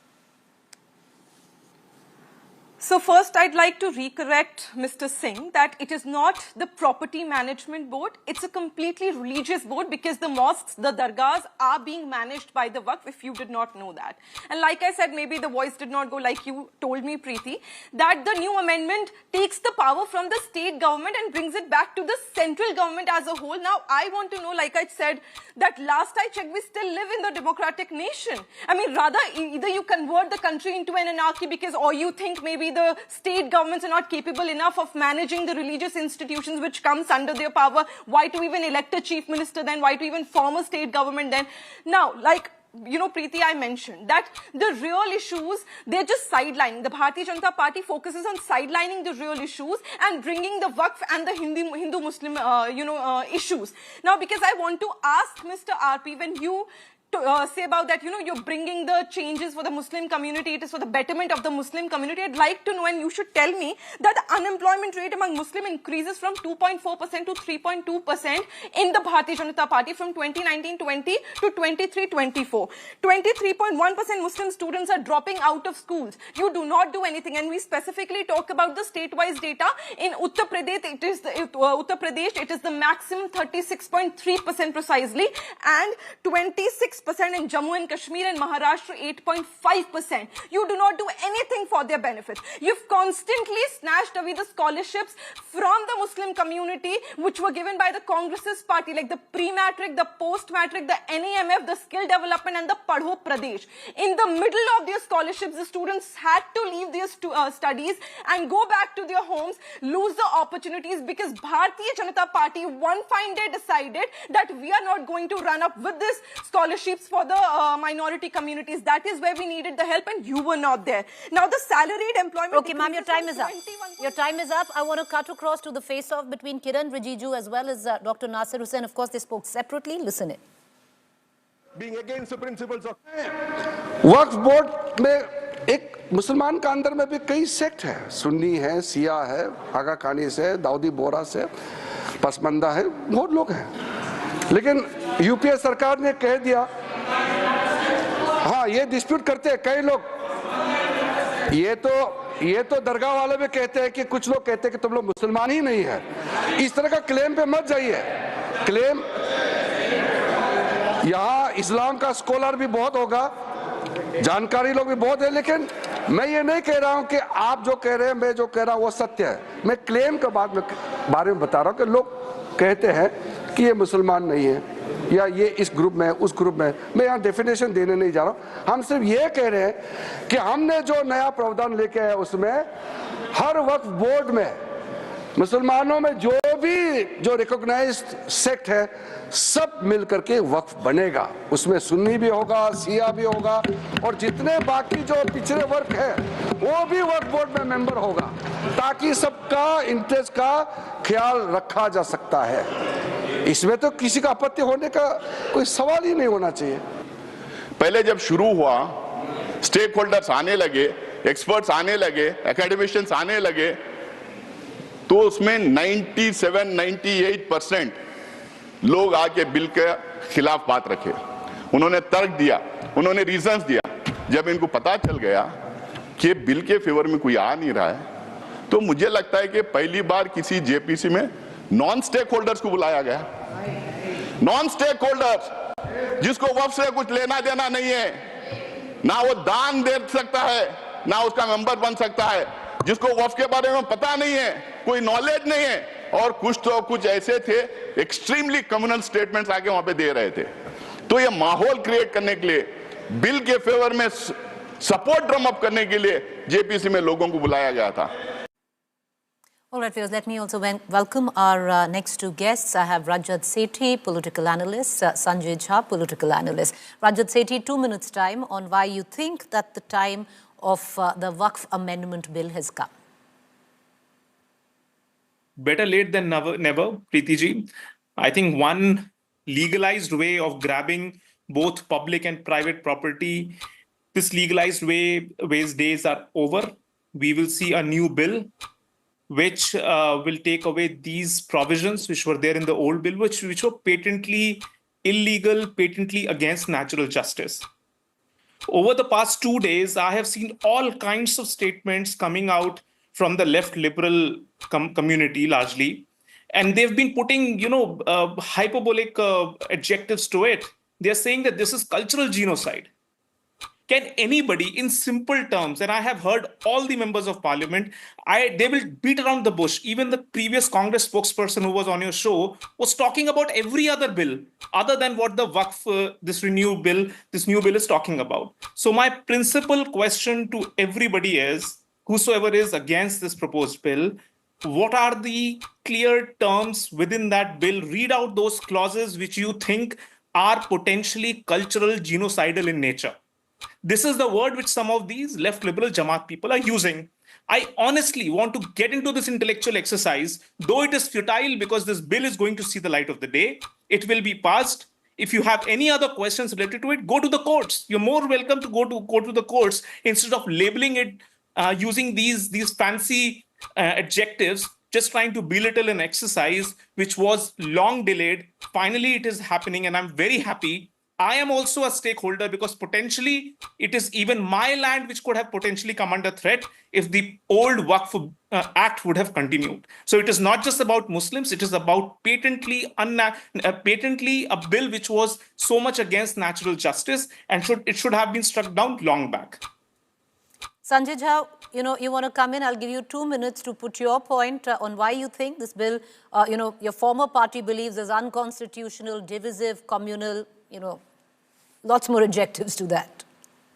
So first, I'd like to recorrect Mr. Singh that it is not the Property Management Board. It's a completely religious board because the mosques, the dargahs are being managed by the Waqf, if you did not know that. And like I said, maybe the voice did not go like you told me, Preeti, that the new amendment takes the power from the state government and brings it back to the central government as a whole. Now, I want to know, like I said, that last I checked, we still live in the democratic nation. I mean, rather, either you convert the country into an anarchy because, or you think maybe the state governments are not capable enough of managing the religious institutions which comes under their power. Why to even elect a chief minister then? Why to even form a state government then? Now, like, you know, Preeti, I mentioned that the real issues, they're just sidelining. The Bharatiya Janata Party focuses on sidelining the real issues and bringing the Waqf and the Hindu-Muslim, issues. Now, because I want to ask Mr. RP, when you say about that, you're bringing the changes for the Muslim community, it is for the betterment of the Muslim community. I'd like to know, and you should tell me, that the unemployment rate among Muslim increases from 2.4% to 3.2% in the Bharatiya Janata Party from 2019-20 to 23-24. 23.1% Muslim students are dropping out of schools. You do not do anything, and we specifically talk about the state-wise data. In Uttar Pradesh, it is the maximum 36.3% precisely, and 26% in Jammu and Kashmir and Maharashtra 8.5%. You do not do anything for their benefit. You've constantly snatched away the scholarships from the Muslim community which were given by the Congress's party, like the pre-matric, the post-matric, the NEMF, the skill development and the Padho Pradesh. In the middle of their scholarships, the students had to leave their studies and go back to their homes, lose the opportunities because Bharatiya Janata Party one fine day decided that we are not going to run up with this scholarships for the minority communities. That is where we needed the help, and you were not there. Now, the salaried employment... Okay, ma'am, your time is up. Your time is up. I want to cut across to the face-off between Kiren Rijiju as well as Dr. Nasir Hussain. Of course, they spoke separately. Listen in. Being against the principles of... Waqf board में एक मुसलमान का अंदर में भी कई sect है, सुन्नी है, सिया है, आगा कानी से, दाऊदी बोरा से, पसमंदा है, बहुत लोग हैं. लेकिन यूपीए सरकार ने कह दिया, हाँ ये डिस्प्यूट करते हैं कई लोग, ये तो दरगाह वाले भी कहते हैं कि कुछ लोग कहते हैं कि तुम लोग मुसलमान ही नहीं है. इस तरह का क्लेम पे मत जाइए. क्लेम यहाँ इस्लाम का स्कॉलर भी बहुत होगा, जानकारी लोग भी बहुत है, लेकिन मैं ये नहीं कह रहा हूँ कि आप जो कह रहे हैं, मैं जो कह रहा हूँ वो सत्य है. मैं क्लेम के बारे में बता रहा हूँ कि लोग कहते हैं कि ये मुसलमान नहीं है या ये इस ग्रुप में, उस ग्रुप में. मैं यहाँ डेफिनेशन देने नहीं जा रहा हूँ. हम सिर्फ ये कह रहे हैं कि हमने जो नया प्रावधान लेके आए उसमें हर वक्फ बोर्ड में मुसलमानों में जो रिकॉग्नाइज्ड सेक्ट है सब मिलकर के वक्फ बनेगा. उसमें सुन्नी भी होगा, सिया भी होगा और जितने बाकी जो पिछड़े वर्ग है वो भी वक्फ बोर्ड में मेंबर होगा, ताकि सबका इंटरेस्ट का ख्याल रखा जा सकता है. इसमें तो किसी का आपत्ति होने का कोई सवाल ही नहीं होना चाहिए. पहले जब शुरू हुआ, स्टेक होल्डर्स आने लगे, एक्सपर्ट्स आने लगे, एकेडमिशियंस आने लगे, तो उसमें 97-98% लोग आके बिल के खिलाफ बात रखे. उन्होंने तर्क दिया, उन्होंने रीजंस दिया. जब इनको पता चल गया कि बिल के फेवर में कोई आ नहीं रहा है, तो मुझे लगता है कि पहली बार किसी जेपीसी में नॉन स्टेक होल्डर्स को बुलाया गया. नॉन स्टेक होल्डर्स जिसको वक्फ से कुछ लेना देना नहीं है, ना वो दान दे सकता है, ना उसका मेंबर बन सकता है, जिसको वक्फ के बारे में पता नहीं है, कोई नॉलेज नहीं है, और कुछ ऐसे थे एक्सट्रीमली कम्युनल स्टेटमेंट्स आके वहां पे दे रहे थे। तो ये माहौल क्रिएट करने के लिए, बिल के फेवर में सपोर्ट ड्रम अप करने के लिए जेपीसी में लोगों को बुलाया गया था। All right, viewers, let me also welcome our next two guests. I have Rajat Sethi, political analyst, Sanjay Jha, political analyst. Rajat Sethi, 2 minutes time on why you think that the time of the Waqf Amendment Bill has come. Better late than never, Preeti ji. I think one legalized way of grabbing both public and private property, this legalized ways days are over. We will see a new bill which will take away these provisions which were there in the old bill, which were patently illegal, patently against natural justice. Over the past 2 days, I have seen all kinds of statements coming out from the left liberal community largely, and they've been putting, hyperbolic adjectives to it. They're saying that this is cultural genocide. Can anybody, in simple terms, and I have heard all the members of parliament, they will beat around the bush. Even the previous Congress spokesperson who was on your show was talking about every other bill other than what the Waqf, this new bill is talking about. So my principal question to everybody is, whosoever is against this proposed bill, what are the clear terms within that bill? Read out those clauses which you think are potentially cultural genocidal in nature. This is the word which some of these left liberal Jamaat people are using. I honestly want to get into this intellectual exercise, though it is futile because this bill is going to see the light of the day. It will be passed. If you have any other questions related to it, go to the courts. You're more welcome to go to the courts instead of labeling it using these fancy adjectives, just trying to belittle an exercise which was long delayed. Finally, it is happening, and I'm very happy. I am also a stakeholder because potentially it is even my land which could have potentially come under threat if the old Waqf Act would have continued. So it is not just about Muslims, it is about patently a bill which was so much against natural justice, and it should have been struck down long back. Sanjay Jha, you want to come in? I'll give you 2 minutes to put your point on why you think this bill, your former party believes is unconstitutional, divisive, communal, lots more adjectives to that.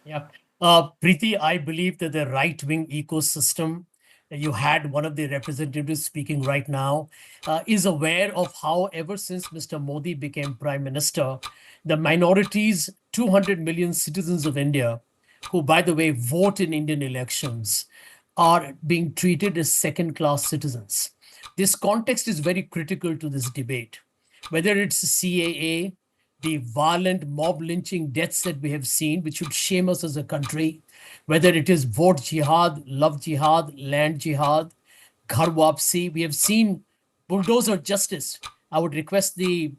Yeah. Preeti, I believe that the right-wing ecosystem, you had one of the representatives speaking right now, is aware of how ever since Mr. Modi became Prime Minister, the minorities, 200 million citizens of India, who, by the way, vote in Indian elections, are being treated as second-class citizens. This context is very critical to this debate. Whether it's CAA, the violent mob lynching deaths that we have seen, which should shame us as a country, whether it is vote jihad, love jihad, land jihad, ghar wapsi, we have seen bulldozer justice. I would request the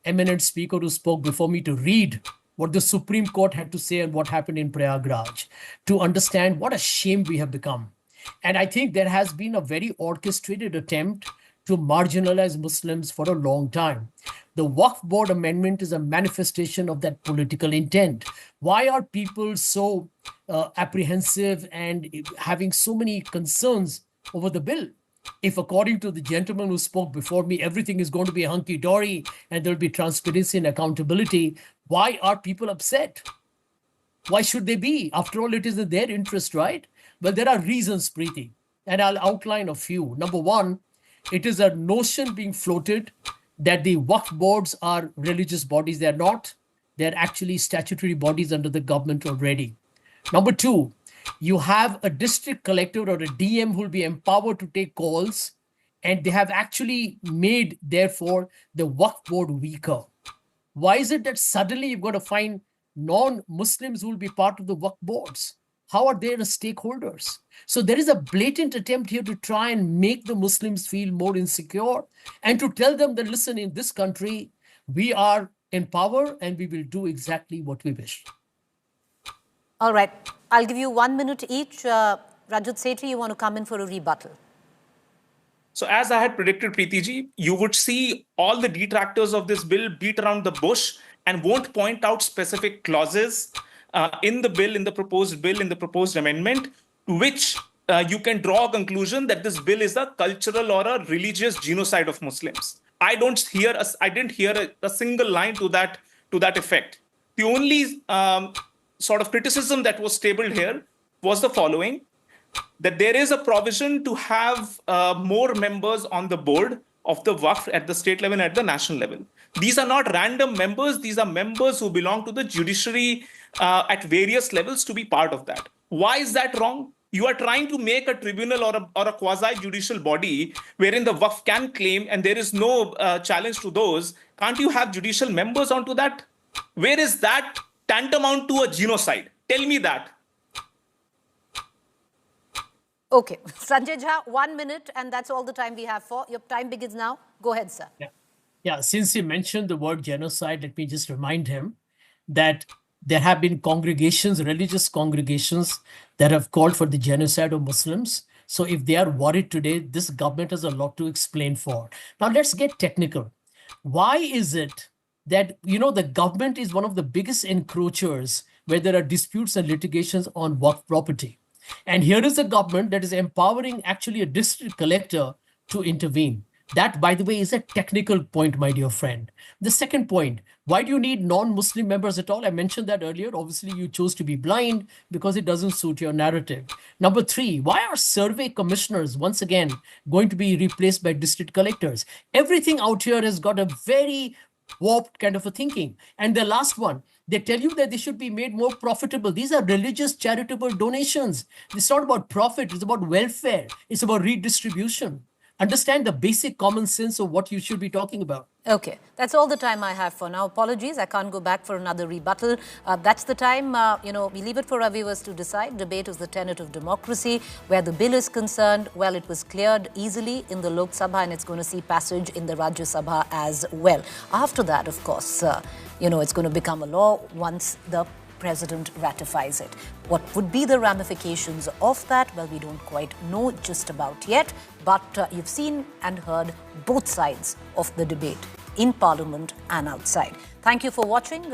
eminent speaker who spoke before me to read what the Supreme Court had to say and what happened in Prayagraj to understand what a shame we have become. And I think there has been a very orchestrated attempt to marginalize Muslims for a long time. The Waqf Board Amendment is a manifestation of that political intent. Why are people so apprehensive and having so many concerns over the bill? If, according to the gentleman who spoke before me, everything is going to be hunky-dory and there'll be transparency and accountability, why are people upset? Why should they be? After all, it is in their interest, right? Well, there are reasons, Preeti, and I'll outline a few. Number one, it is a notion being floated that the Waqf boards are religious bodies. They're not. They're actually statutory bodies under the government already. Number two, you have a district collector or a DM who will be empowered to take calls, and they have actually made, therefore, the Waqf board weaker. Why is it that suddenly you've got to find non-Muslims who will be part of the Waqf boards? How are they the stakeholders? So there is a blatant attempt here to try and make the Muslims feel more insecure and to tell them that, listen, in this country, we are in power and we will do exactly what we wish. All right. I'll give you 1 minute each. Rajat Sethi, you want to come in for a rebuttal? So as I had predicted, Preeti ji, you would see all the detractors of this bill beat around the bush and won't point out specific clauses in the bill, in the proposed amendment, which you can draw a conclusion that this bill is a cultural or a religious genocide of Muslims. I didn't hear a single line to that effect. The only sort of criticism that was tabled here was the following: that there is a provision to have more members on the board of the Waqf at the state level and at the national level. These are not random members. These are members who belong to the judiciary at various levels to be part of that. Why is that wrong? You are trying to make a tribunal or a quasi-judicial body wherein the Waqf can claim and there is no challenge to those. Can't you have judicial members onto that? Where is that tantamount to a genocide? Tell me that. Okay. Sanjay Jha, 1 minute, and that's all the time we have for. Your time begins now. Go ahead, sir. Yeah, since he mentioned the word genocide, let me just remind him that there have been congregations, religious congregations, that have called for the genocide of Muslims. So if they are worried today, this government has a lot to explain for. Now let's get technical. Why is it that, the government is one of the biggest encroachers where there are disputes and litigations on Waqf property? And here is a government that is empowering actually a district collector to intervene. That, by the way, is a technical point, my dear friend. The second point, why do you need non-Muslim members at all? I mentioned that earlier. Obviously, you chose to be blind because it doesn't suit your narrative. Number 3, why are survey commissioners, once again, going to be replaced by district collectors? Everything out here has got a very warped kind of a thinking. And the last one, they tell you that they should be made more profitable. These are religious charitable donations. It's not about profit. It's about welfare. It's about redistribution. Understand the basic common sense of what you should be talking about. Okay, that's all the time I have for now. Apologies, I can't go back for another rebuttal. That's the time, we leave it for our viewers to decide. Debate is the tenet of democracy. Where the bill is concerned, well, it was cleared easily in the Lok Sabha and it's going to see passage in the Rajya Sabha as well. After that, of course, it's going to become a law once the President ratifies it. What would be the ramifications of that? Well, we don't quite know just about yet, but you've seen and heard both sides of the debate in Parliament and outside. Thank you for watching.